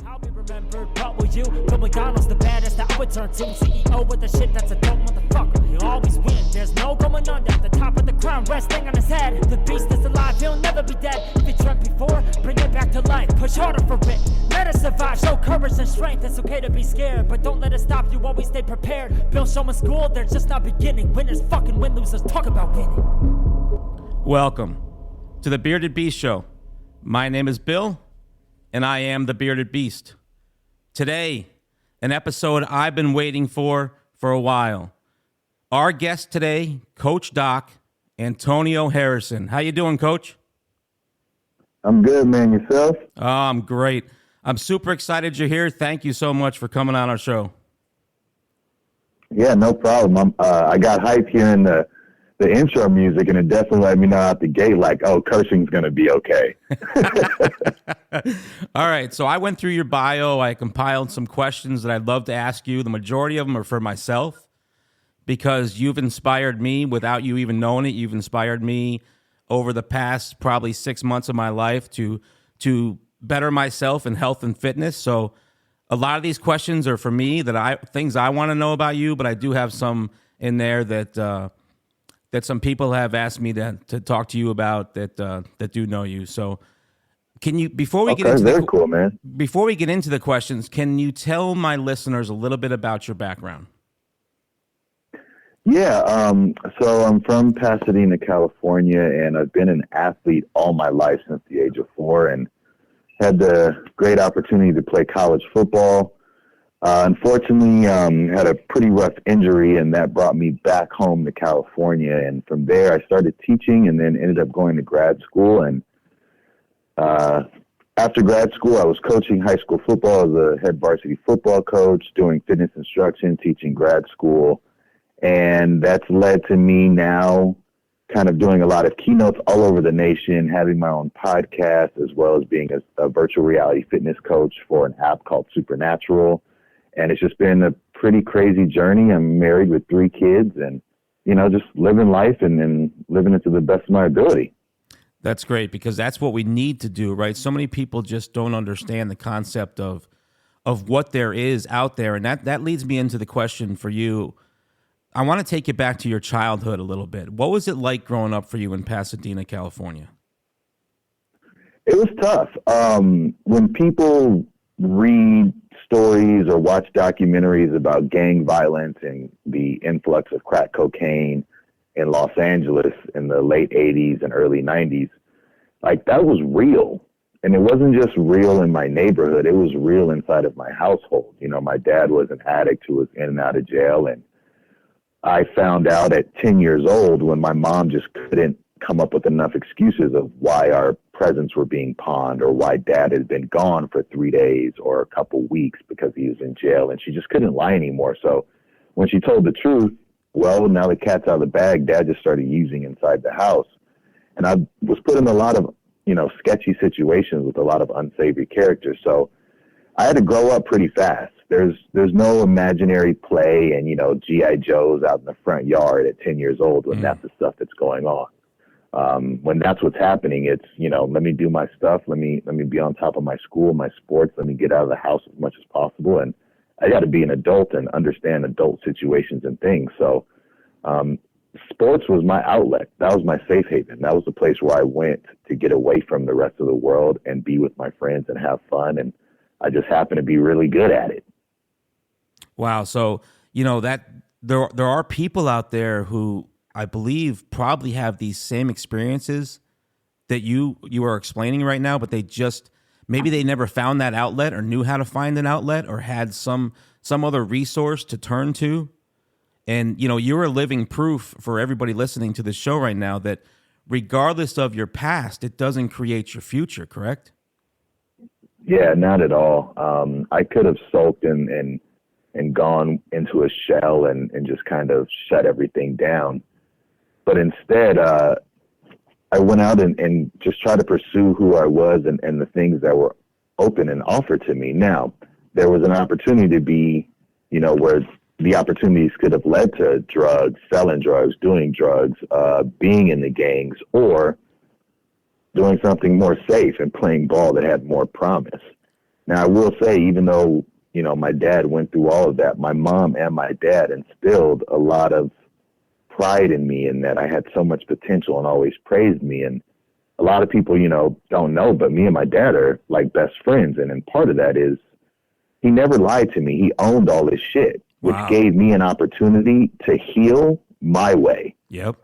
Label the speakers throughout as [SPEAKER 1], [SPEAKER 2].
[SPEAKER 1] I'll be remembered, but will you? From McDonald's, the baddest that I would turn to. CEO with the shit that's a dope motherfucker. He'll always win, there's no going under. The top of the crown resting on his head. The beast is alive, he'll never be dead. If he dreamt before, bring it back to life. Push harder for it, let us survive. Show courage and strength, it's okay to be scared, but don't let it stop you, always stay prepared. Bill Showman School, they're just not beginning. Winners fucking win, losers talk about winning.
[SPEAKER 2] Welcome to the Bearded Beast Show. My name is Bill, and I am the Bearded Beast. Today, an episode I've been waiting for a while. Our guest today, Coach Doc, Antonio Harrison. How you doing, Coach?
[SPEAKER 3] I'm good, man. Yourself?
[SPEAKER 2] Oh, I'm great. I'm super excited you're here. Thank you so much for coming on our show.
[SPEAKER 3] Yeah, no problem. I got hype hearing the intro music, and it definitely let me know out the gate, like, oh, cursing's going to be okay.
[SPEAKER 2] All right, so I went through your bio. I compiled some questions that I'd love to ask you. The majority of them are for myself because you've inspired me without you even knowing it. You've inspired me over the past probably 6 months of my life to better myself in health and fitness. So a lot of these questions are for me, things I want to know about you, but I do have some in there that some people have asked me to talk to you about that do know you. So can you, before we get into
[SPEAKER 3] cool, man.
[SPEAKER 2] Before we get into the questions, can you tell my listeners a little bit about your background?
[SPEAKER 3] Yeah, so I'm from Pasadena, California, and I've been an athlete all my life since the age of 4 and had the great opportunity to play college football. Unfortunately, had a pretty rough injury, and that brought me back home to California. And from there, I started teaching and then ended up going to grad school. And after grad school, I was coaching high school football as a head varsity football coach, doing fitness instruction, teaching grad school. And that's led to me now kind of doing a lot of keynotes all over the nation, having my own podcast, as well as being a virtual reality fitness coach for an app called Supernatural. And it's just been a pretty crazy journey. I'm married with 3 kids and, just living life and living it to the best of my ability.
[SPEAKER 2] That's great because that's what we need to do, right? So many people just don't understand the concept of what there is out there. And that leads me into the question for you. I want to take you back to your childhood a little bit. What was it like growing up for you in Pasadena, California?
[SPEAKER 3] It was tough. When people read stories or watch documentaries about gang violence and the influx of crack cocaine in Los Angeles in the late 80s and early 90s, like that was real. And it wasn't just real in my neighborhood. It was real inside of my household. My dad was an addict who was in and out of jail. And I found out at 10 years old when my mom just couldn't come up with enough excuses of why our presents were being pawned or why dad had been gone for 3 days or a couple weeks because he was in jail, and she just couldn't lie anymore. So when she told the truth, well, now the cat's out of the bag, dad just started using inside the house. And I was put in a lot of, sketchy situations with a lot of unsavory characters. So I had to grow up pretty fast. There's no imaginary play and, G.I. Joes out in the front yard at 10 years old when that's the stuff that's going on. When that's what's happening, it's, let me do my stuff. Let me be on top of my school, my sports. Let me get out of the house as much as possible. And I got to be an adult and understand adult situations and things. So sports was my outlet. That was my safe haven. That was the place where I went to get away from the rest of the world and be with my friends and have fun. And I just happened to be really good at it.
[SPEAKER 2] Wow. So, that there are people out there who I believe probably have these same experiences that you are explaining right now, but maybe they never found that outlet or knew how to find an outlet or had some other resource to turn to. And, you're a living proof for everybody listening to this show right now that regardless of your past, it doesn't create your future, correct?
[SPEAKER 3] Yeah, not at all. I could have sulked and gone into a shell and just kind of shut everything down. But instead, I went out and just tried to pursue who I was and the things that were open and offered to me. Now, there was an opportunity to be, where the opportunities could have led to drugs, selling drugs, doing drugs, being in the gangs, or doing something more safe and playing ball that had more promise. Now, I will say, even though, my dad went through all of that, my mom and my dad instilled a lot of pride in me and that I had so much potential and always praised me. And a lot of people, don't know, but me and my dad are like best friends. And part of that is he never lied to me. He owned all his shit, which
[SPEAKER 2] Wow.
[SPEAKER 3] gave me an opportunity to heal my way.
[SPEAKER 2] Yep.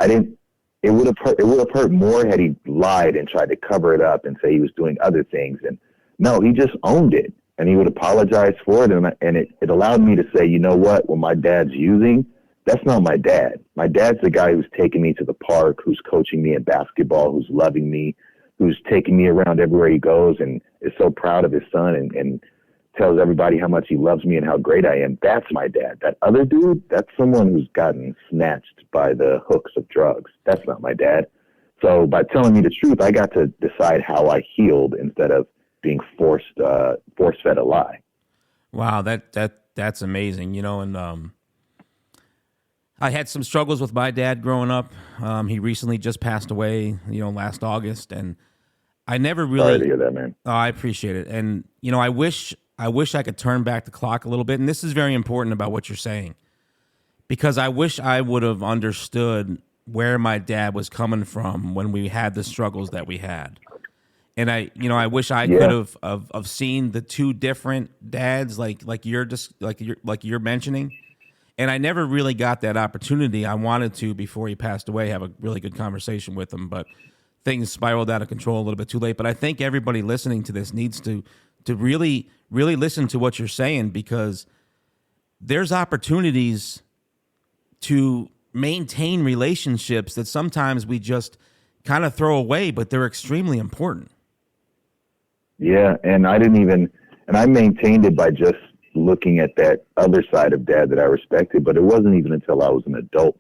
[SPEAKER 3] It would have hurt more had he lied and tried to cover it up and say he was doing other things. And no, he just owned it, and he would apologize for it. And it allowed me to say, you know what, when my dad's using, that's not my dad. My dad's the guy who's taking me to the park, who's coaching me in basketball, who's loving me, who's taking me around everywhere he goes and is so proud of his son and tells everybody how much he loves me and how great I am. That's my dad. That other dude, that's someone who's gotten snatched by the hooks of drugs. That's not my dad. So by telling me the truth, I got to decide how I healed instead of being force fed a lie.
[SPEAKER 2] Wow, that's amazing. And I had some struggles with my dad growing up. He recently just passed away, last August, and I never really.
[SPEAKER 3] Sorry to hear that, man.
[SPEAKER 2] Oh, I appreciate it, and I wish I could turn back the clock a little bit. And this is very important about what you're saying, because I wish I would have understood where my dad was coming from when we had the struggles that we had. And I wish I could have seen the two different dads like you're mentioning. And I never really got that opportunity. I wanted to, before he passed away, have a really good conversation with him, but things spiraled out of control a little bit too late. But I think everybody listening to this needs to really, really listen to what you're saying, because there's opportunities to maintain relationships that sometimes we just kind of throw away, but they're extremely important.
[SPEAKER 3] Yeah, and I maintained it by just looking at that other side of dad that I respected, but it wasn't even until I was an adult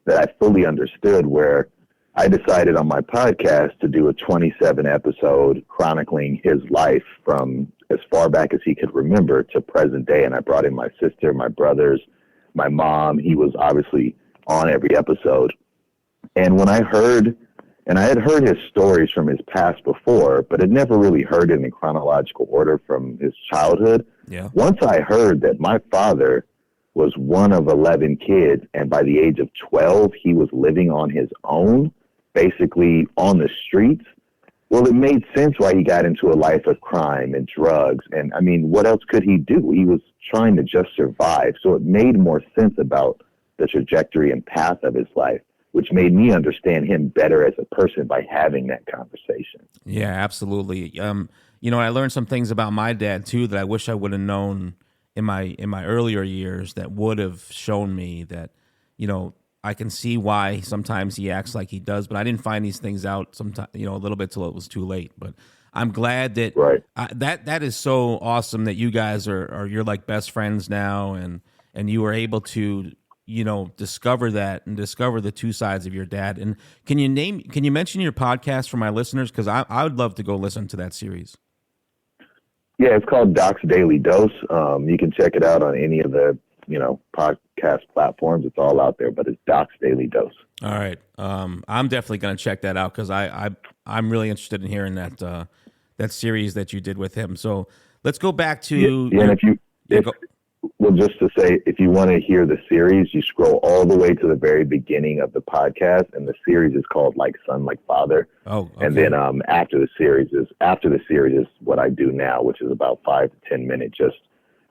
[SPEAKER 3] that I fully understood, where I decided on my podcast to do a 27 episode chronicling his life from as far back as he could remember to present day. And I brought in my sister, my brothers, my mom. He was obviously on every episode. And when I had heard his stories from his past before, but had never really heard it in chronological order from his childhood.
[SPEAKER 2] Yeah.
[SPEAKER 3] Once I heard that my father was one of 11 kids, and by the age of 12, he was living on his own, basically on the streets, well, it made sense why he got into a life of crime and drugs. And I mean, what else could he do? He was trying to just survive. So it made more sense about the trajectory and path of his life, which made me understand him better as a person by having that conversation.
[SPEAKER 2] Yeah, absolutely. I learned some things about my dad too that I wish I would have known in my earlier years, that would have shown me that, I can see why sometimes he acts like he does, but I didn't find these things out sometimes, a little bit till it was too late. But I'm glad that that is so awesome that you guys you're like best friends now, and you were able to, discover that and discover the two sides of your dad. And can you mention your podcast for my listeners? Because I would love to go listen to that series.
[SPEAKER 3] Yeah, it's called Doc's Daily Dose. You can check it out on any of the, podcast platforms. It's all out there, but it's Doc's Daily Dose. All
[SPEAKER 2] right. I'm definitely going to check that out, because I'm really interested in hearing that series that you did with him. So let's go back to
[SPEAKER 3] well, just to say, if you want to hear the series, you scroll all the way to the very beginning of the podcast, and the series is called Like Son, Like Father.
[SPEAKER 2] Oh, okay.
[SPEAKER 3] And then after the series is what I do now, which is about 5 to 10 minutes, just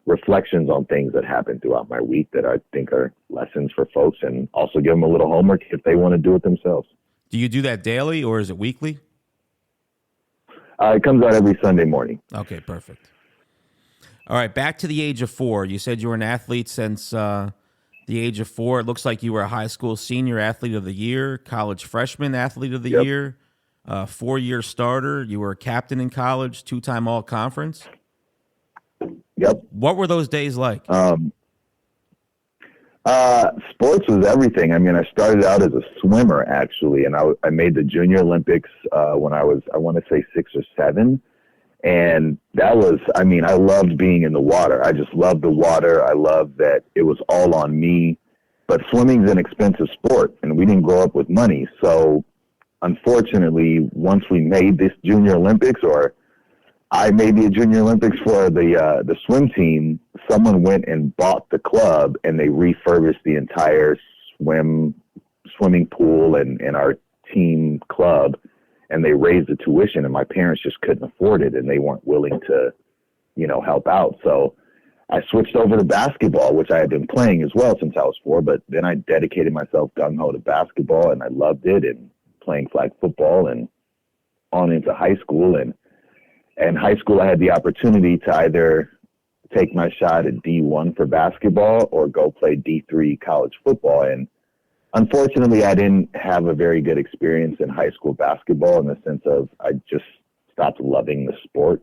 [SPEAKER 3] reflections on things that happened throughout my week that I think are lessons for folks, and also give them a little homework if they want to do it themselves.
[SPEAKER 2] Do you do that daily, or is it weekly?
[SPEAKER 3] It comes out every Sunday morning.
[SPEAKER 2] Okay, perfect. All right, back to the age of 4. You said you were an athlete since the age of 4. It looks like you were a high school senior athlete of the year, college freshman athlete of the year, 4-year starter. You were a captain in college, 2-time all-conference.
[SPEAKER 3] Yep.
[SPEAKER 2] What were those days like?
[SPEAKER 3] Sports was everything. I mean, I started out as a swimmer, actually, and I made the Junior Olympics when I was, I want to say 6 or 7. And that was, I loved being in the water. I just loved the water. I loved that it was all on me. But swimming's an expensive sport, and we didn't grow up with money. So, unfortunately, once we made this Junior Olympics, or I made the Junior Olympics for the swim team. Someone went and bought the club, and they refurbished the entire swimming pool and our team club, and they raised the tuition, and my parents just couldn't afford it, and they weren't willing to, help out. So I switched over to basketball, which I had been playing as well since I was 4, but then I dedicated myself gung-ho to basketball, and I loved it, and playing flag football and on into high school. And high school, I had the opportunity to either take my shot at D1 for basketball or go play D3 college football. And unfortunately, I didn't have a very good experience in high school basketball in the sense of I just stopped loving the sport.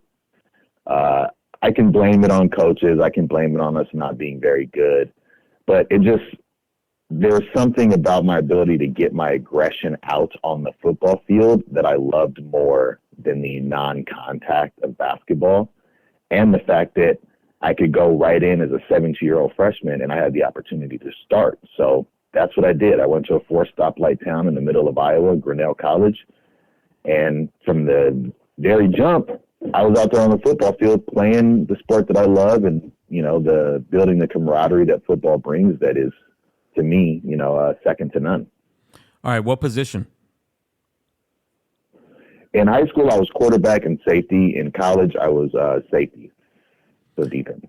[SPEAKER 3] I can blame it on coaches. I can blame it on us not being very good. But there's something about my ability to get my aggression out on the football field that I loved more than the non-contact of basketball, and the fact that I could go right in as a 17-year-old freshman and I had the opportunity to start. So that's what I did. I went to a 4-stoplight town in the middle of Iowa, Grinnell College, and from the very jump, I was out there on the football field playing the sport that I love, and the building the camaraderie that football brings that is, to me, second to none.
[SPEAKER 2] All right, what position?
[SPEAKER 3] In high school, I was quarterback and safety. In college, I was safety, so defense.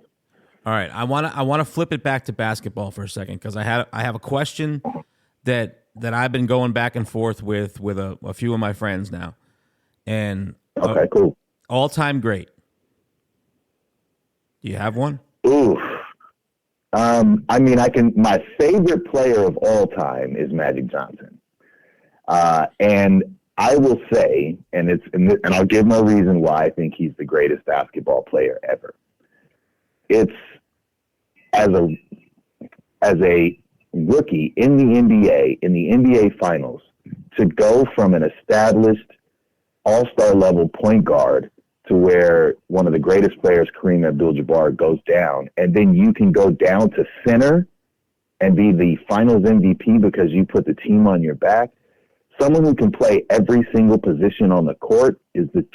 [SPEAKER 2] All right, I want to flip it back to basketball for a second because I have a question that I've been going back and forth with a few of my friends now, and
[SPEAKER 3] okay, cool.
[SPEAKER 2] All-time great. Do you have one?
[SPEAKER 3] Ooh. My favorite player of all time is Magic Johnson. And I will say, and I'll give my reason why I think he's the greatest basketball player ever. It's as a rookie in the NBA Finals, to go from an established all-star level point guard to where one of the greatest players, Kareem Abdul-Jabbar, goes down, and then you can go down to center and be the Finals MVP because you put the team on your back. Someone who can play every single position on the court is the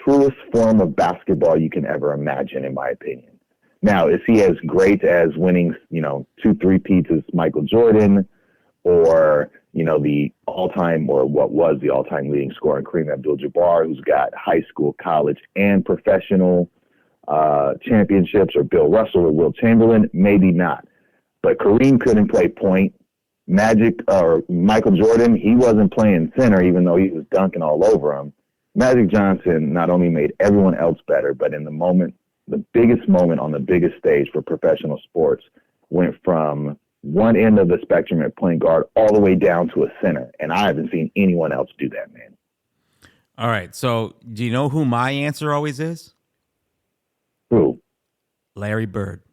[SPEAKER 3] truest form of basketball you can ever imagine, in my opinion. Now, is he as great as winning, 2 3-peats as Michael Jordan, or the all-time, or what was the all-time leading scorer in Kareem Abdul-Jabbar, who's got high school, college, and professional championships, or Bill Russell or Wilt Chamberlain? Maybe not. But Kareem couldn't play point. Magic or Michael Jordan, he wasn't playing center, even though he was dunking all over him. Magic Johnson not only made everyone else better, but in the moment, the biggest moment on the biggest stage for professional sports, went from one end of the spectrum at point guard all the way down to a center. And I haven't seen anyone else do that, man.
[SPEAKER 2] All right. So do you know who my answer always is?
[SPEAKER 3] Who?
[SPEAKER 2] Larry Bird.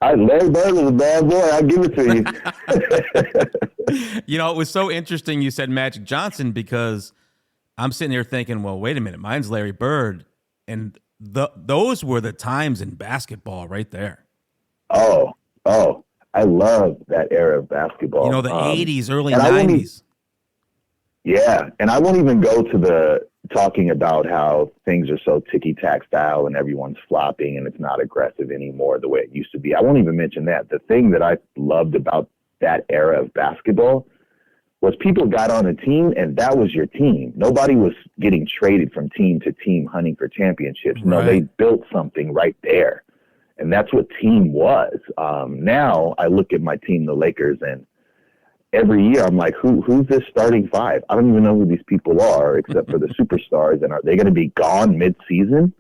[SPEAKER 3] Larry Bird was a bad boy. I'll give it to you.
[SPEAKER 2] It was so interesting you said Magic Johnson, because I'm sitting here thinking, well, wait a minute. Mine's Larry Bird. And those were the times in basketball right there.
[SPEAKER 3] Oh, I love that era of basketball.
[SPEAKER 2] The 80s, early 90s.
[SPEAKER 3] Yeah, and I won't even go to the talking about how things are so ticky-tack style and everyone's flopping and it's not aggressive anymore the way it used to be. I won't even mention that. The thing that I loved about that era of basketball was people got on a team and that was your team. Nobody was getting traded from team to team hunting for championships.
[SPEAKER 2] Right.
[SPEAKER 3] No, they built something right there. And that's what team was. Now I look at my team, the Lakers, and every year I'm like, who's this starting 5? I don't even know who these people are except for the superstars. And are they going to be gone mid-season?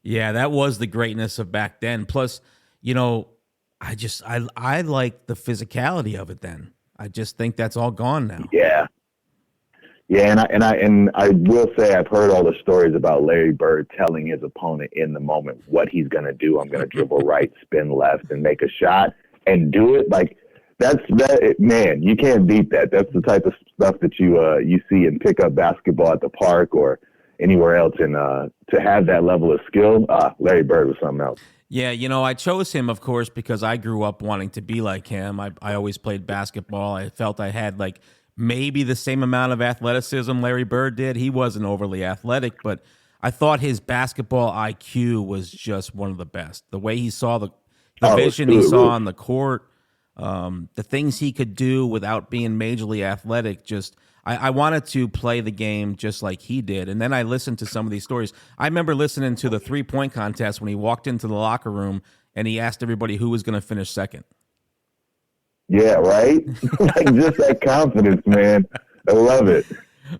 [SPEAKER 2] Yeah, that was the greatness of back then. Plus, I like the physicality of it then. I just think that's all gone now.
[SPEAKER 3] Yeah. Yeah, and I will say I've heard all the stories about Larry Bird telling his opponent in the moment what he's going to do. I'm going to dribble right, spin left, and make a shot and do it. Like, man, you can't beat that. That's the type of stuff that you see in pickup basketball at the park or anywhere else. And to have that level of skill, Larry Bird was something else.
[SPEAKER 2] Yeah, I chose him, of course, because I grew up wanting to be like him. I always played basketball. I felt I had maybe the same amount of athleticism Larry Bird did. He wasn't overly athletic, but I thought his basketball IQ was just one of the best. The way he saw the vision he saw on the court, the things he could do without being majorly athletic, just I wanted to play the game just like he did. And then I listened to some of these stories. I remember listening to the 3-point contest when he walked into the locker room and he asked everybody who was going to finish second.
[SPEAKER 3] Yeah, right? Like just that confidence, man. I love it.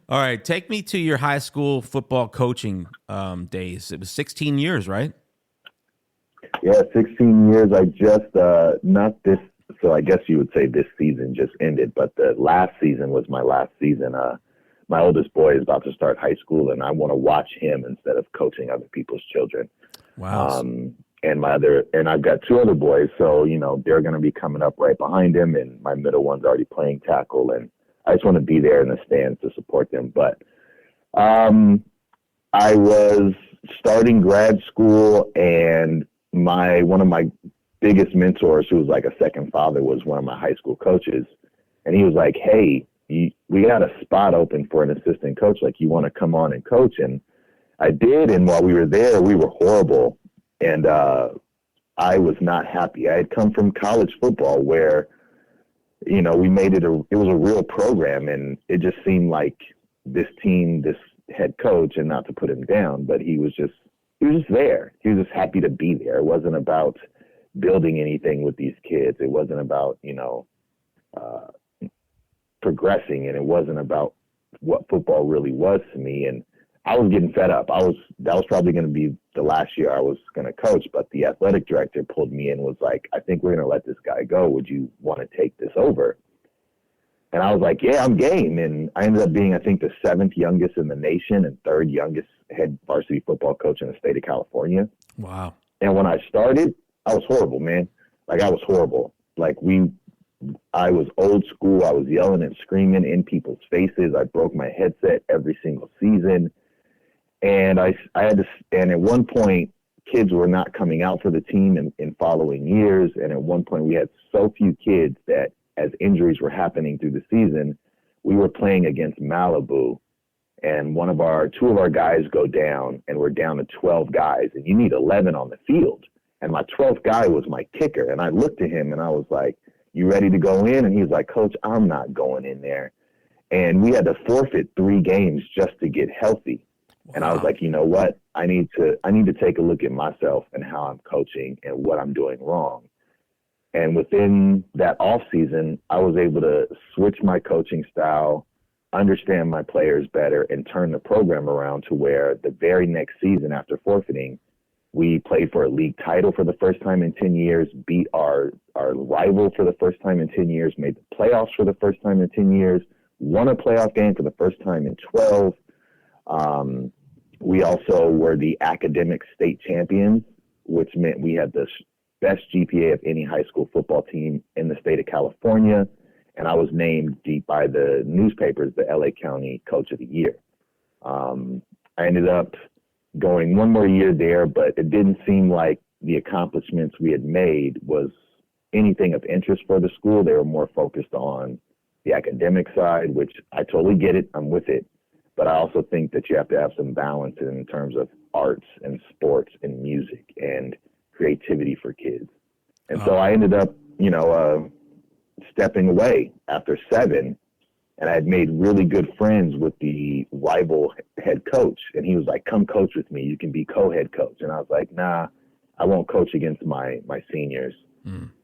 [SPEAKER 2] All right, take me to your high school football coaching days. It was 16 years, right?
[SPEAKER 3] Yeah, 16 years. I just, not this, so I guess you would say this season just ended, but the last season was my last season. My oldest boy is about to start high school, and I want to watch him instead of coaching other people's children.
[SPEAKER 2] Wow.
[SPEAKER 3] And I've got 2 other boys, so, you know, they're going to be coming up right behind him, and my middle one's already playing tackle, and I just want to be there in the stands to support them. But I was starting grad school, and one of my biggest mentors, who was like a second father, was one of my high school coaches. And he was like, hey, we got a spot open for an assistant coach. Like, you want to come on and coach? And I did. And while we were there, we were horrible. And I was not happy. I had come from college football where, you know, we made it it was a real program, and it just seemed like this team, this head coach, and not to put him down, but he was just there. He was just happy to be there. It wasn't about building anything with these kids. It wasn't about, you know, progressing, and it wasn't about what football really was to me. And I was getting fed up. That was probably going to be the last year I was going to coach, but the athletic director pulled me in and was like, I think we're going to let this guy go. Would you want to take this over? And I was like, yeah, I'm game. And I ended up being, I think, the 7th youngest in the nation and 3rd youngest head varsity football coach in the state of California.
[SPEAKER 2] Wow.
[SPEAKER 3] And when I started, I was horrible, man. Like, I was horrible. Like, I was old school. I was yelling and screaming in people's faces. I broke my headset every single season. And I had to, and at one point, kids were not coming out for the team in following years. And at one point, we had so few kids that as injuries were happening through the season, we were playing against Malibu, and 2 of our guys go down, and we're down to 12 guys, and you need 11 on the field. And my 12th guy was my kicker. And I looked at him and I was like, you ready to go in? And he was like, Coach, I'm not going in there. And we had to forfeit 3 games just to get healthy. Wow. And I was like, you know what? I need to take a look at myself and how I'm coaching and what I'm doing wrong. And within that off season, I was able to switch my coaching style, understand my players better, and turn the program around to where the very next season after forfeiting, we played for a league title for the first time in 10 years, beat our rival for the first time in 10 years, made the playoffs for the first time in 10 years, won a playoff game for the first time in 12. We also were the academic state champions, which meant we had the best GPA of any high school football team in the state of California. And I was named by the newspapers the LA County Coach of the Year. I ended up going one more year there, but it didn't seem like the accomplishments we had made was anything of interest for the school. They were more focused on the academic side, which I totally get it. I'm with it. But I also think that you have to have some balance in terms of arts and sports and music and creativity for kids. And so I ended up, stepping away after 7. And I had made really good friends with the rival head coach. And he was like, come coach with me. You can be co-head coach. And I was like, nah, I won't coach against my seniors.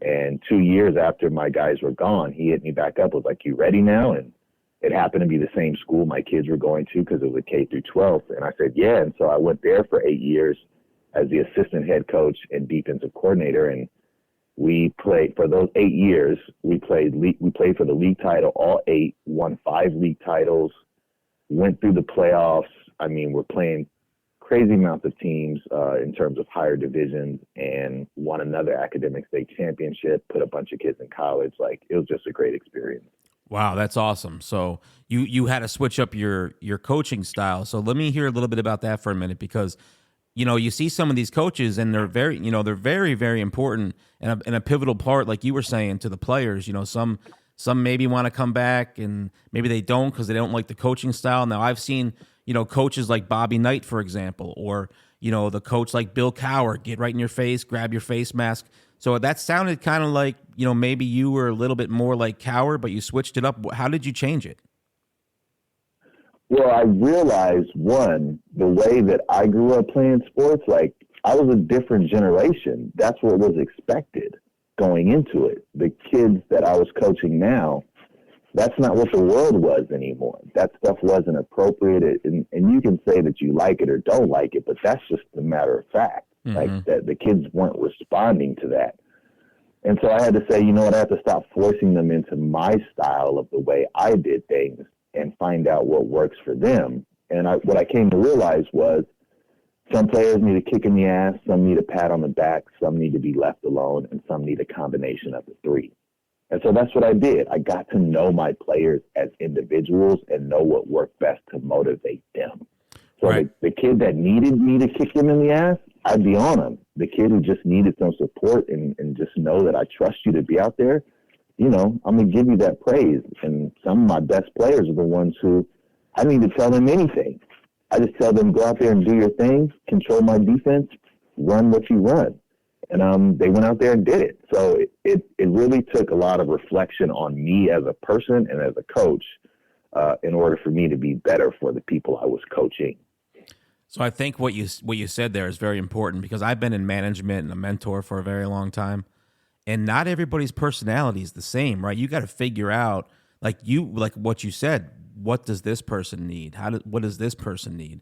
[SPEAKER 3] And 2 years after my guys were gone, he hit me back up, was like, you ready now? And it happened to be the same school my kids were going to because it was a K through 12. And I said, yeah. And so I went there for 8 years as the assistant head coach and defensive coordinator. And we played for those 8 years. We played for the league title, all 8, won 5 league titles, went through the playoffs. I mean, we're playing crazy amounts of teams in terms of higher divisions, and won another academic state championship, put a bunch of kids in college. Like, it was just a great experience.
[SPEAKER 2] Wow, that's awesome. So you had to switch up your coaching style. So let me hear a little bit about that for a minute, because you see some of these coaches, and they're very, very, very important and a pivotal part, like you were saying, to the players. Some Some maybe want to come back, and maybe they don't because they don't like the coaching style. Now, I've seen, coaches like Bobby Knight, for example, or, the coach like Bill Cowher, get right in your face, grab your face mask. So that sounded kind of like, maybe you were a little bit more like Cowher, but you switched it up. How did you change it?
[SPEAKER 3] Well, I realized, one, the way that I grew up playing sports, like, I was a different generation. That's what was expected going into it. The kids that I was coaching now, that's not what the world was anymore. That stuff wasn't appropriate. And you can say that you like it or don't like it, but that's just a matter of fact.
[SPEAKER 2] Mm-hmm.
[SPEAKER 3] Like, that the kids weren't responding to that. And so I had to say, you know what, I have to stop forcing them into my style of the way I did things and find out what works for them. And what I came to realize was some players need a kick in the ass, some need a pat on the back, some need to be left alone, and some need a combination of the three. And so that's what I did. I got to know my players as individuals and know what worked best to motivate them. So
[SPEAKER 2] right.
[SPEAKER 3] the kid that needed me to kick him in the ass, I'd be on him. The kid who just needed some support and just know that I trust you to be out there, I'm going to give you that praise. And some of my best players are the ones who I don't need to tell them anything. I just tell them, go out there and do your thing, control my defense, run what you run. And they went out there and did it. So it really took a lot of reflection on me as a person and as a coach in order for me to be better for the people I was coaching.
[SPEAKER 2] So I think what you said there is very important, because I've been in management and a mentor for a very long time, and not everybody's personality is the same, right? You got to figure out, like what you said, what does this person need? What does this person need?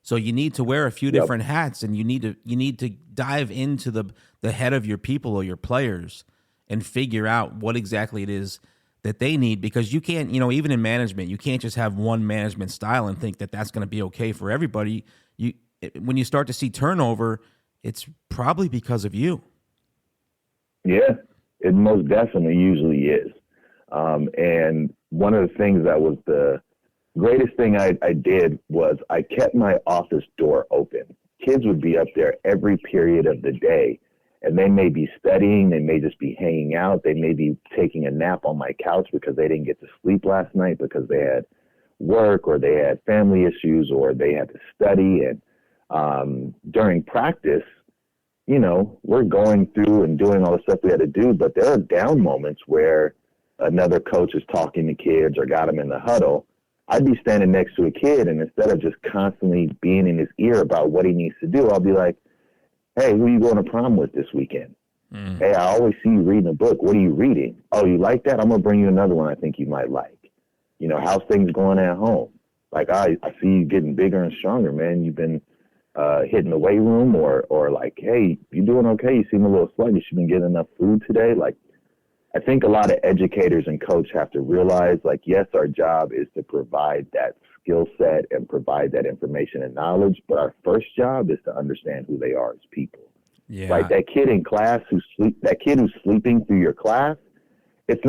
[SPEAKER 2] So you need to wear a few different hats, and you need to dive into the head of your people or your players and figure out what exactly it is that they need, because you can't, even in management, you can't just have one management style and think that that's going to be okay for everybody. When you start to see turnover, it's probably because of you.
[SPEAKER 3] Yeah, it most definitely usually is. And one of the things that was the greatest thing I did was I kept my office door open. Kids would be up there every period of the day, and they may be studying, they may just be hanging out, they may be taking a nap on my couch because they didn't get to sleep last night because they had work or they had family issues or they had to study. And during practice, we're going through and doing all the stuff we had to do, but there are down moments where another coach is talking to kids or got them in the huddle. I'd be standing next to a kid, and instead of just constantly being in his ear about what he needs to do, I'll be like, hey, who are you going to prom with this weekend? Mm. Hey, I always see you reading a book. What are you reading? Oh, you like that? I'm going to bring you another one I think you might like. How's things going at home? Like, I see you getting bigger and stronger, man. You've been hitting the weight room, or like, hey, you doing okay? You seem a little sluggish. You been getting enough food today? Like, I think a lot of educators and coaches have to realize, like, yes, our job is to provide that skill set and provide that information and knowledge, but our first job is to understand who they are as people.
[SPEAKER 2] Yeah.
[SPEAKER 3] Like that kid in class who's sleeping through your class, it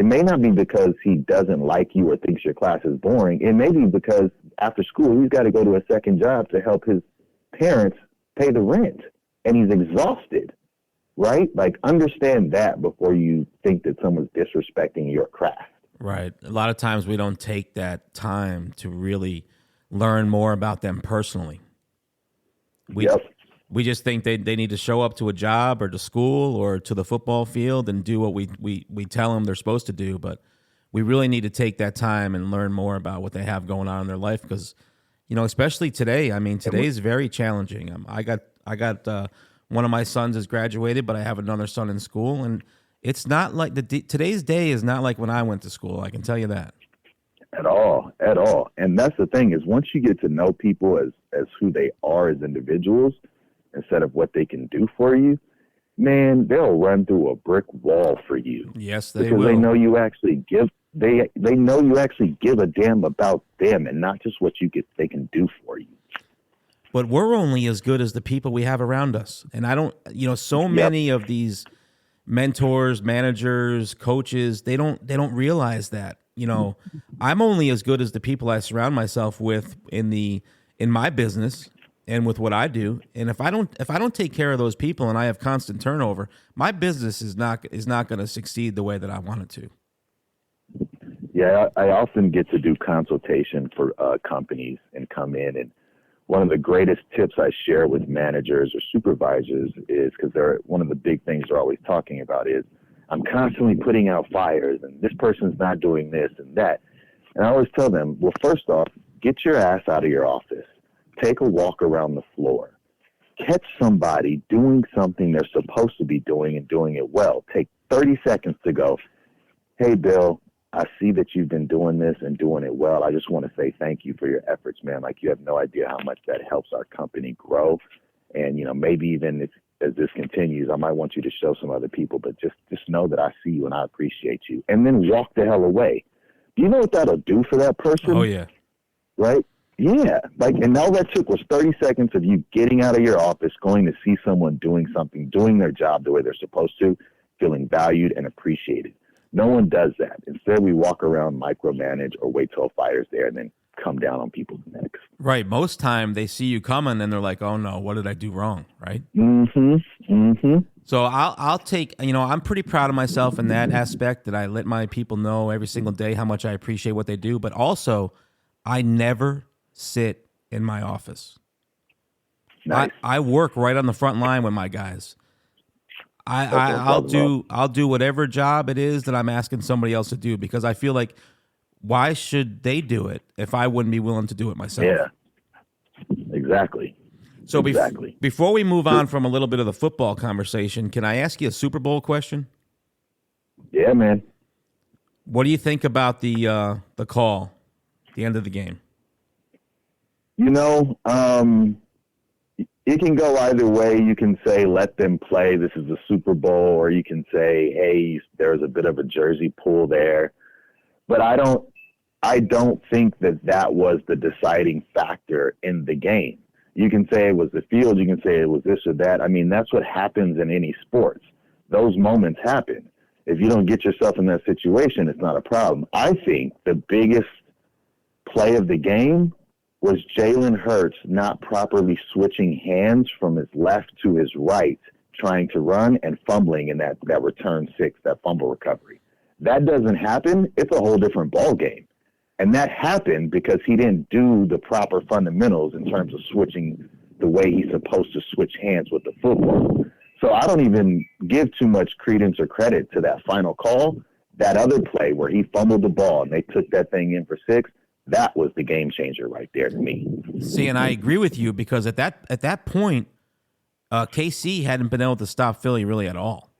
[SPEAKER 3] may not be because he doesn't like you or thinks your class is boring. It may be because after school, he's got to go to a second job to help his parents pay the rent, and he's exhausted. Right? Like, understand that before you think that someone's disrespecting your craft.
[SPEAKER 2] Right. A lot of times we don't take that time to really learn more about them personally. We just think they need to show up to a job or to school or to the football field and do what we tell them they're supposed to do. But we really need to take that time and learn more about what they have going on in their life, because, especially today, today is very challenging. I got one of my sons has graduated, but I have another son in school, and it's not like today's day is not like when I went to school. I can tell you that.
[SPEAKER 3] At all. And that's the thing, is once you get to know people as who they are as individuals instead of what they can do for you, man, they'll run through a brick wall for you.
[SPEAKER 2] Yes, they
[SPEAKER 3] because
[SPEAKER 2] will.
[SPEAKER 3] They know you actually give. They know you actually give a damn about them and not just what they can do for you.
[SPEAKER 2] But we're only as good as the people we have around us. And I don't, so many of these mentors, managers, coaches, they don't realize that. I'm only as good as the people I surround myself with in my business and with what I do. And if I don't take care of those people and I have constant turnover, my business is not going to succeed the way that I want it to.
[SPEAKER 3] Yeah, I often get to do consultation for companies and come in, and one of the greatest tips I share with managers or supervisors is, because they're one of the big things they're always talking about is, I'm constantly putting out fires and this person's not doing this and that. And I always tell them, well, first off, get your ass out of your office, take a walk around the floor, catch somebody doing something they're supposed to be doing and doing it well. Take 30 seconds to go, hey, Bill, I see that you've been doing this and doing it well. I just want to say thank you for your efforts, man. Like, you have no idea how much that helps our company grow. And, maybe even if, as this continues, I might want you to show some other people, but just know that I see you and I appreciate you. And then walk the hell away. Do you know what that'll do for that person?
[SPEAKER 2] Oh, yeah.
[SPEAKER 3] Right? Yeah. And all that took was 30 seconds of you getting out of your office, going to see someone doing something, doing their job the way they're supposed to, feeling valued and appreciated. No one does that. Instead, we walk around, micromanage, or wait till a fire's there and then come down on people's necks.
[SPEAKER 2] Right. Most time they see you coming and they're like, oh, no, what did I do wrong? Right?
[SPEAKER 3] Mm-hmm. Mm-hmm.
[SPEAKER 2] So I'll take, I'm pretty proud of myself in that aspect, that I let my people know every single day how much I appreciate what they do. But also, I never sit in my office.
[SPEAKER 3] Nice.
[SPEAKER 2] I work right on the front line with my guys. I'll do whatever job it is that I'm asking somebody else to do, because I feel like, why should they do it if I wouldn't be willing to do it myself?
[SPEAKER 3] Yeah, exactly.
[SPEAKER 2] So
[SPEAKER 3] exactly.
[SPEAKER 2] Before we move on from a little bit of the football conversation, can I ask you a Super Bowl question?
[SPEAKER 3] Yeah, man.
[SPEAKER 2] What do you think about the call, the end of the game?
[SPEAKER 3] It can go either way. You can say, let them play, this is the Super Bowl, or you can say, hey, there's a bit of a jersey pull there. But I don't think that was the deciding factor in the game. You can say it was the field, you can say it was this or that. I mean, that's what happens in any sports. Those moments happen. If you don't get yourself in that situation, it's not a problem. I think the biggest play of the game was Jalen Hurts not properly switching hands from his left to his right, trying to run and fumbling in that return 6, that fumble recovery. That doesn't happen, it's a whole different ball game. And that happened because he didn't do the proper fundamentals in terms of switching the way he's supposed to switch hands with the football. So I don't even give too much credence or credit to that final call. That other play where he fumbled the ball and they took that thing in for 6, that was the game changer right there to me.
[SPEAKER 2] See, and I agree with you, because at that point, KC hadn't been able to stop Philly really at all.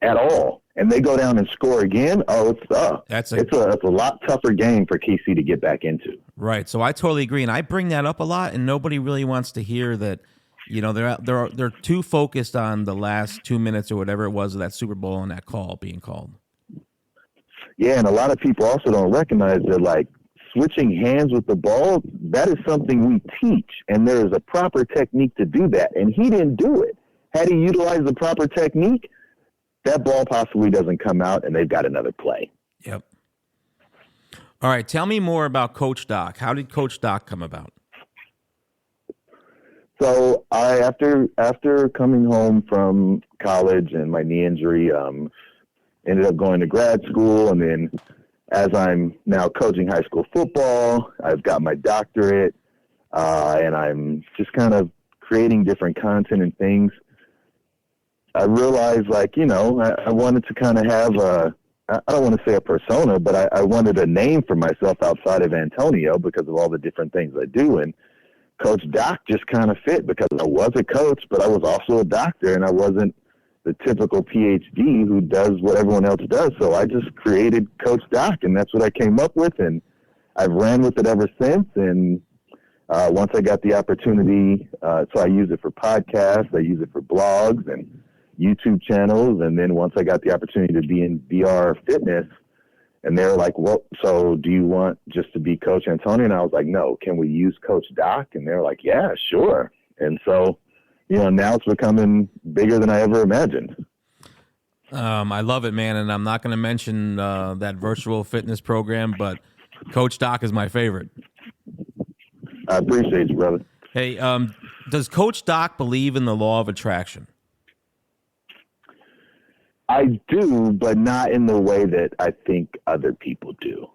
[SPEAKER 3] At all. And they go down and score again. Oh, it's a lot tougher game for KC to get back into.
[SPEAKER 2] Right. So I totally agree, and I bring that up a lot, and nobody really wants to hear that. They're too focused on the last 2 minutes or whatever it was of that Super Bowl and that call being called.
[SPEAKER 3] Yeah, and a lot of people also don't recognize that, like, switching hands with the ball, that is something we teach, and there is a proper technique to do that, and he didn't do it. Had he utilized the proper technique, that ball possibly doesn't come out, and they've got another play.
[SPEAKER 2] Yep. All right, tell me more about Coach Doc. How did Coach Doc come about?
[SPEAKER 3] So after coming home from college and my knee injury, ended up going to grad school, and then as I'm now coaching high school football, I've got my doctorate, and I'm just kind of creating different content and things. I realized, I wanted to kind of have I don't want to say a persona, but I wanted a name for myself outside of Antonio because of all the different things I do. And Coach Doc just kind of fit because I was a coach, but I was also a doctor, and I wasn't the typical PhD who does what everyone else does. So I just created Coach Doc, and that's what I came up with. And I've ran with it ever since. And once I got the opportunity, so I use it for podcasts, I use it for blogs and YouTube channels. And then once I got the opportunity to be in VR fitness, and they're like, well, so do you want just to be Coach Antonio? And I was like, no, can we use Coach Doc? And they're like, yeah, sure. And so, now it's becoming bigger than I ever imagined.
[SPEAKER 2] I love it, man. And I'm not going to mention that virtual fitness program, but Coach Doc is my favorite.
[SPEAKER 3] I appreciate you, brother.
[SPEAKER 2] Hey, does Coach Doc believe in the law of attraction?
[SPEAKER 3] I do, but not in the way that I think other people do.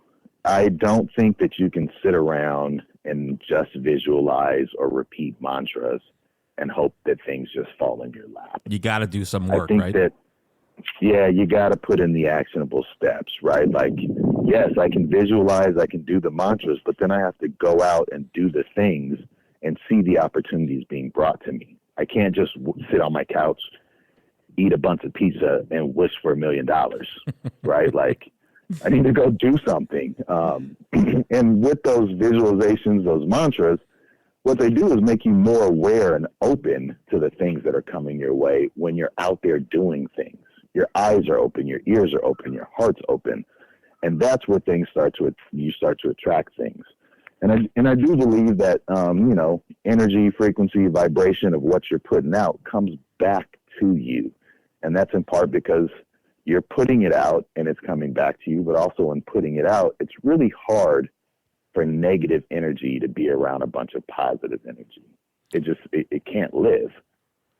[SPEAKER 3] I don't think that you can sit around and just visualize or repeat mantras and hope that things just fall in your lap.
[SPEAKER 2] You got to do some work,
[SPEAKER 3] I think
[SPEAKER 2] right?
[SPEAKER 3] that, yeah, you got to put in the actionable steps, right? Like, yes, I can visualize, I can do the mantras, but then I have to go out and do the things and see the opportunities being brought to me. I can't just sit on my couch, eat a bunch of pizza, and wish for $1 million, right? Like, I need to go do something. And with those visualizations, those mantras, what they do is make you more aware and open to the things that are coming your way when you're out there doing things. Your eyes are open, your ears are open, your heart's open. And that's where you start to attract things. And I do believe that, energy, frequency, vibration of what you're putting out comes back to you. And that's in part because you're putting it out and it's coming back to you, but also in putting it out, it's really hard for negative energy to be around a bunch of positive energy. It can't live.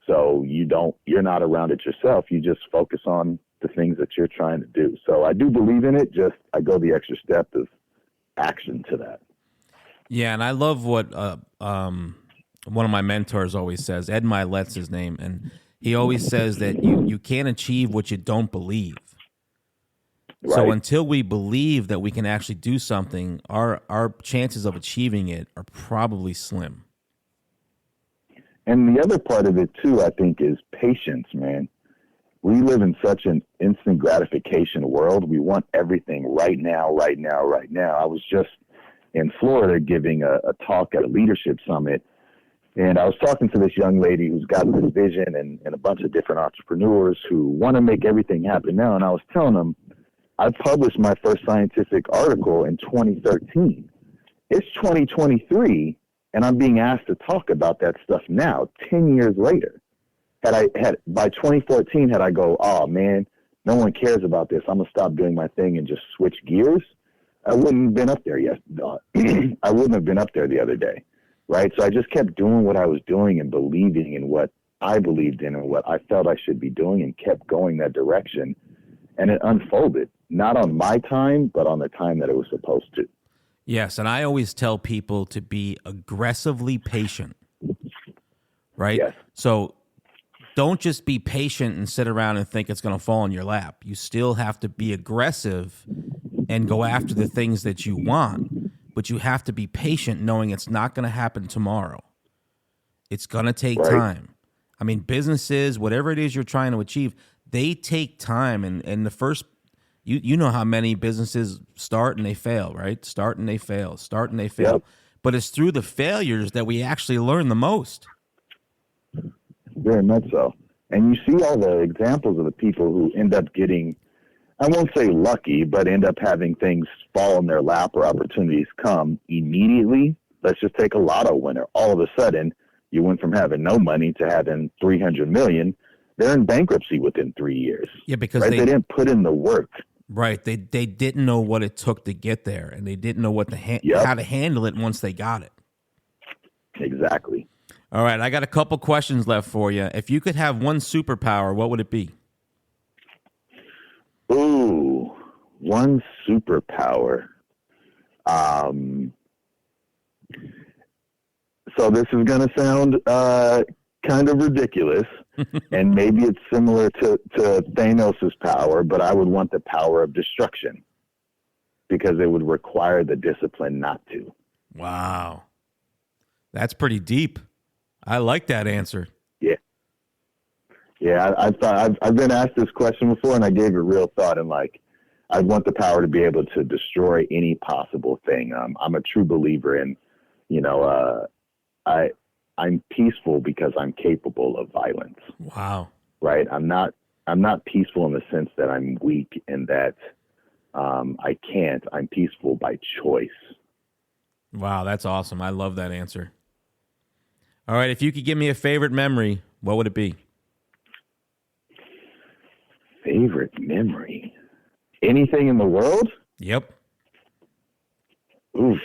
[SPEAKER 3] So you're not around it yourself. You just focus on the things that you're trying to do. So I do believe in it. Just I go the extra step of action to that.
[SPEAKER 2] Yeah, and I love what one of my mentors always says. Ed Milet's his name, and he always says that you can't achieve what you don't believe.
[SPEAKER 3] Right.
[SPEAKER 2] So until we believe that we can actually do something, our chances of achieving it are probably slim.
[SPEAKER 3] And the other part of it too, I think, is patience, man. We live in such an instant gratification world. We want everything right now, right now, right now. I was just in Florida giving a talk at a leadership summit, and I was talking to this young lady who's got this vision and a bunch of different entrepreneurs who want to make everything happen now. And I was telling them, I published my first scientific article in 2013. It's 2023, and I'm being asked to talk about that stuff now, 10 years later. By 2014, had I go, oh man, no one cares about this, I'm gonna stop doing my thing and just switch gears, I wouldn't have been up there yet. I wouldn't have been up there the other day, right? So I just kept doing what I was doing and believing in what I believed in and what I felt I should be doing, and kept going that direction. And it unfolded, not on my time, but on the time that it was supposed to.
[SPEAKER 2] Yes, and I always tell people to be aggressively patient, right?
[SPEAKER 3] Yes.
[SPEAKER 2] So don't just be patient and sit around and think it's going to fall in your lap. You still have to be aggressive and go after the things that you want, but you have to be patient knowing it's not going to happen tomorrow. It's going to take time. I mean, businesses, whatever it is you're trying to achieve, they take time. And the first, you know how many businesses start and they fail, right? Start and they fail.
[SPEAKER 3] Yep.
[SPEAKER 2] But it's through the failures that we actually learn the most.
[SPEAKER 3] Very much so. And you see all the examples of the people who end up getting, I won't say lucky, but end up having things fall in their lap or opportunities come immediately. Let's just take a lotto winner. All of a sudden, you went from having no money to having $300 million. They're in bankruptcy within 3 years.
[SPEAKER 2] Yeah, because
[SPEAKER 3] they didn't put in the work.
[SPEAKER 2] Right. They didn't know what it took to get there, and they didn't know what how to handle it once they got it.
[SPEAKER 3] Exactly.
[SPEAKER 2] All right, I got a couple questions left for you. If you could have one superpower, what would it be?
[SPEAKER 3] Ooh, one superpower. So this is going to sound kind of ridiculous, and maybe it's similar to Thanos' power, but I would want the power of destruction because it would require the discipline not to.
[SPEAKER 2] Wow. That's pretty deep. I like that answer.
[SPEAKER 3] Yeah. Yeah, I thought I've been asked this question before, and I gave it real thought. And I want the power to be able to destroy any possible thing. I'm a true believer in, I'm peaceful because I'm capable of violence.
[SPEAKER 2] Wow.
[SPEAKER 3] Right. I'm not peaceful in the sense that I'm weak and that I can't. I'm peaceful by choice.
[SPEAKER 2] Wow, that's awesome. I love that answer. All right, if you could give me a favorite memory, what would it be?
[SPEAKER 3] Favorite memory? Anything in the world?
[SPEAKER 2] Yep.
[SPEAKER 3] Oof.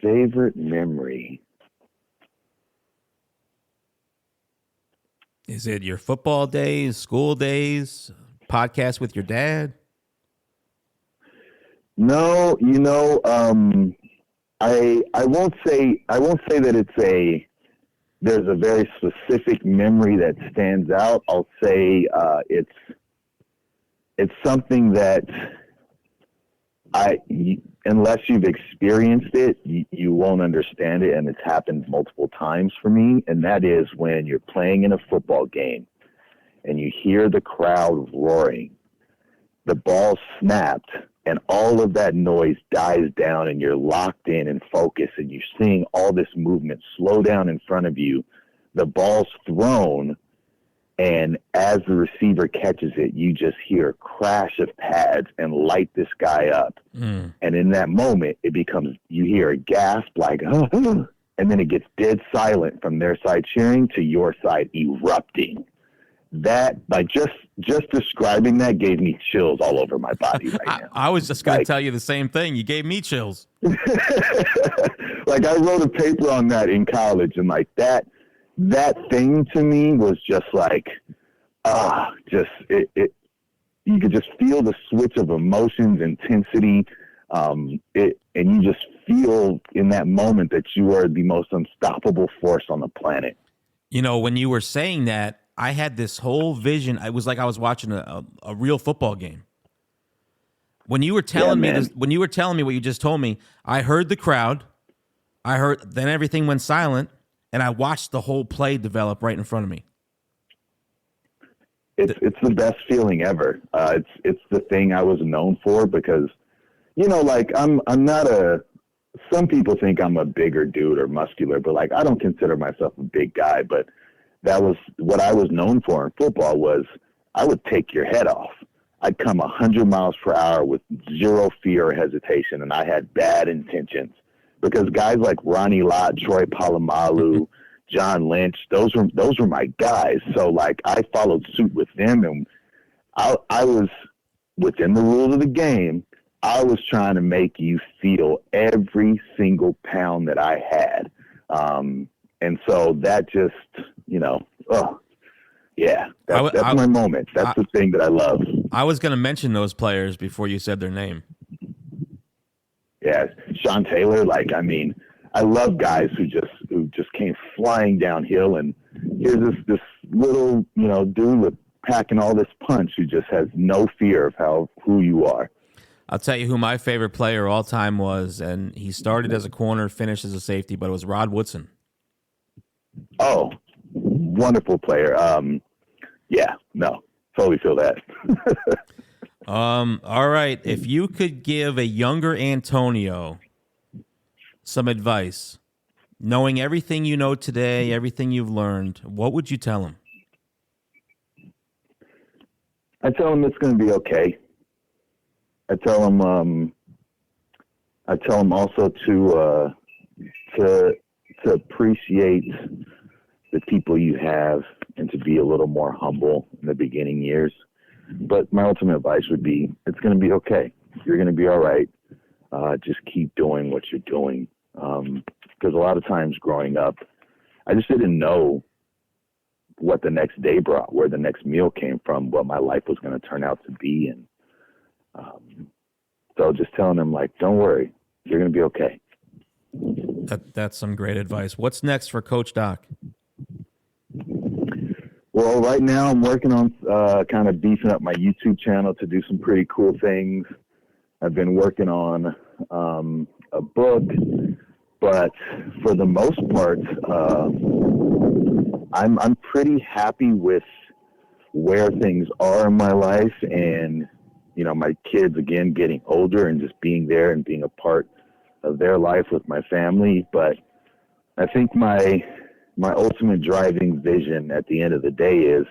[SPEAKER 3] Favorite memory.
[SPEAKER 2] Is it your football days, school days, podcast with your dad?
[SPEAKER 3] No, I won't say that there's a very specific memory that stands out. I'll say it's something that unless you've experienced it, you won't understand it, and it's happened multiple times for me. And that is when you're playing in a football game and you hear the crowd roaring, the ball snapped, and all of that noise dies down, and you're locked in and focused, and you're seeing all this movement slow down in front of you. The ball's thrown, and as the receiver catches it, you just hear a crash of pads and light this guy up. And in that moment, you hear a gasp like, and then it gets dead silent from their side cheering to your side erupting. That, like, just describing that gave me chills all over my body right now.
[SPEAKER 2] I was just going to tell you the same thing. You gave me chills.
[SPEAKER 3] Like, I wrote a paper on that in college, and like that thing to me was just like, you could just feel the switch of emotions, intensity, and you just feel in that moment that you are the most unstoppable force on the planet.
[SPEAKER 2] You know, when you were saying that, I had this whole vision. It was like I was watching a real football game. When you were telling me this, when you were telling me what you just told me, I heard the crowd. Then everything went silent, and I watched the whole play develop right in front of me.
[SPEAKER 3] It's the best feeling ever. It's the thing I was known for because, like I'm not some people think I'm a bigger dude or muscular, but like I don't consider myself a big guy, but that was what I was known for in football was I would take your head off. I'd come 100 miles per hour with zero fear or hesitation, and I had bad intentions because guys like Ronnie Lott, Troy Polamalu, John Lynch, those were my guys. So like I followed suit with them, and I was within the rules of the game. I was trying to make you feel every single pound that I had. And so that just, that's my moment. That's the thing that I love.
[SPEAKER 2] I was going to mention those players before you said their name.
[SPEAKER 3] Yeah, Sean Taylor. I love guys who just came flying downhill, and here's this little dude with packing all this punch who just has no fear of who you are.
[SPEAKER 2] I'll tell you who my favorite player all time was, and he started as a corner, finished as a safety, but it was Rod Woodson.
[SPEAKER 3] Oh, wonderful player. Totally feel that.
[SPEAKER 2] All right. If you could give a younger Antonio some advice, knowing everything you know today, everything you've learned, what would you tell him?
[SPEAKER 3] I tell him it's going to be okay. I tell him also to appreciate the people you have and to be a little more humble in the beginning years. But my ultimate advice would be, it's going to be okay. You're going to be all right. Just keep doing what you're doing. Because a lot of times growing up, I just didn't know what the next day brought, where the next meal came from, what my life was going to turn out to be. And so just telling them, like, don't worry, you're going to be okay.
[SPEAKER 2] That's some great advice. What's next for Coach Doc?
[SPEAKER 3] Well, right now I'm working on kind of beefing up my YouTube channel to do some pretty cool things. I've been working on a book, but for the most part, I'm pretty happy with where things are in my life, and my kids again getting older and just being there and being a part of their life with my family. But I think my ultimate driving vision at the end of the day is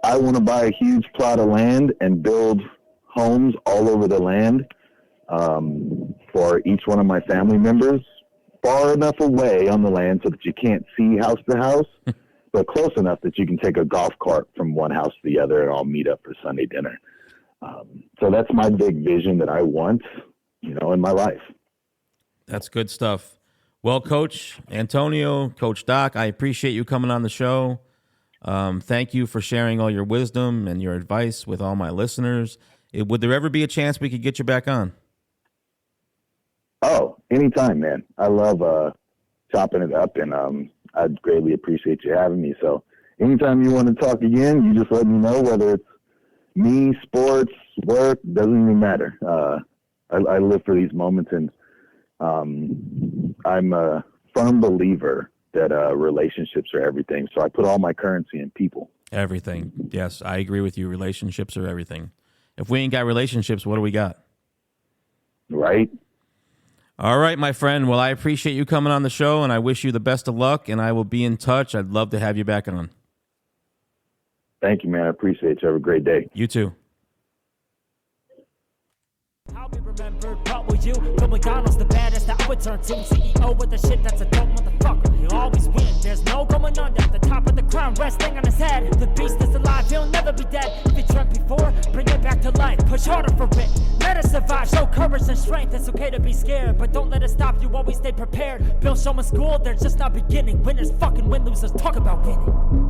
[SPEAKER 3] I want to buy a huge plot of land and build homes all over the land for each one of my family members, far enough away on the land so that you can't see house to house, but close enough that you can take a golf cart from one house to the other and all meet up for Sunday dinner. So that's my big vision that I want, in my life.
[SPEAKER 2] That's good stuff. Well, Coach Antonio, Coach Doc, I appreciate you coming on the show. Thank you for sharing all your wisdom and your advice with all my listeners. Would there ever be a chance we could get you back on?
[SPEAKER 3] Oh, anytime, man. I love chopping it up, and I'd greatly appreciate you having me. So anytime you want to talk again, you just let me know, whether it's me, sports, work, doesn't even matter. I live for these moments, and I'm a firm believer that relationships are everything. So I put all my currency in people.
[SPEAKER 2] Everything. Yes, I agree with you. Relationships are everything. If we ain't got relationships, what do we got?
[SPEAKER 3] Right.
[SPEAKER 2] All right, my friend. Well, I appreciate you coming on the show, and I wish you the best of luck, and I will be in touch. I'd love to have you back on.
[SPEAKER 3] Thank you, man. I appreciate you. Have a great day.
[SPEAKER 2] You too.
[SPEAKER 1] I'll be remembered, what will you? Bill McDonald's the baddest that I would turn to. CEO with the shit that's a dope motherfucker. He'll always win, there's no going under. The top of the crown resting on his head. The beast is alive, he'll never be dead. If he dreamt before, bring it back to life. Push harder for it, let us survive. Show courage and strength, it's okay to be scared, but don't let it stop you, always stay prepared. Build someone's school, they're just not beginning. Winners fucking win, losers talk about winning.